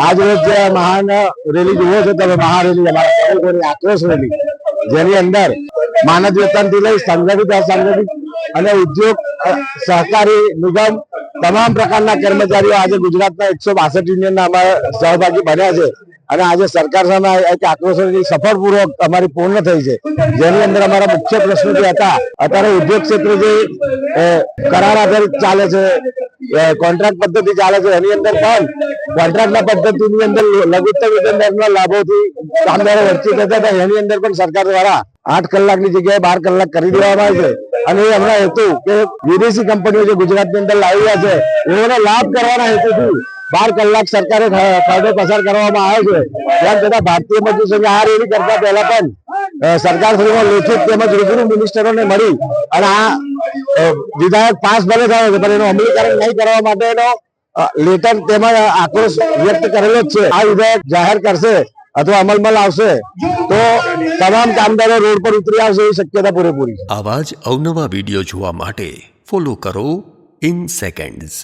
આજ રોજ જે મહાન રેલી જુઓ છો તમે, મહારેલી અમારા શ્રમિકોની આક્રોશ રેલી, જેની અંદર માનદ વેતનથી લઈ સંગઠિત અસંગઠિત અને ઉદ્યોગ સહકારી નિગમ તમામ પ્રકારના કર્મચારીઓ આજે ગુજરાતના 162 યુનિયનના અમારા સહભાગી બન્યા છે અને આજે સરકાર સામે એક આક્રોશ રેલી સફળપૂર્વક અમારી પૂર્ણ થઈ છે, જેની અંદર અમારા મુખ્ય પ્રશ્નો જે હતા, અત્યારે ઉદ્યોગ ક્ષેત્રે જે કરાર આધારિત ચાલે છે, કોન્ટ્રાક્ટ પદ્ધતિ ચાલે છે, એની અંદર પણ કોન્ટ્રાક્ટના પદ્ધતિની અંદર લઘુત્તમ વેતન દરના લાભોથી કામદારો વંચિત થતા હતા, એની અંદર પણ સરકાર દ્વારા 8 કલાકની જગ્યાએ 12 કલાક કરી દેવામાં આવે છે અને એ હમણાં હેતુ કે વિદેશી કંપનીઓ જે ગુજરાતની અંદર લાવી રહ્યા છે એનો લાભ કરવાના હેતુથી 12 કલાક સરકારે કાયદો પસાર કરવામાં આવ્યો છે। તેમ છતાં ભારતીય મજદૂર સંઘે આ રેલી કરતા પહેલા પણ સરકાર શ્રીમાં લેખિત તેમજ રૂબરૂ મિનિસ્ટરોને મળી અને આ વિધાયક પાસ ભલે થાય છે પણ એનું અમલીકરણ નહીં કરવા માટેનો લેટર તેમાં આક્રોશ વ્યક્ત કરેલો જ છે। આ વિધેયક જાહેર કરશે અથવા અમલમાં લાવશે તો તમામ કામદારો રોડ પર ઉતરી આવશે એવી શક્યતા પૂરેપૂરી। આવા જ અવનવા વિડીયો જોવા માટે ફોલો કરો ઇન સેકન્ડ્સ।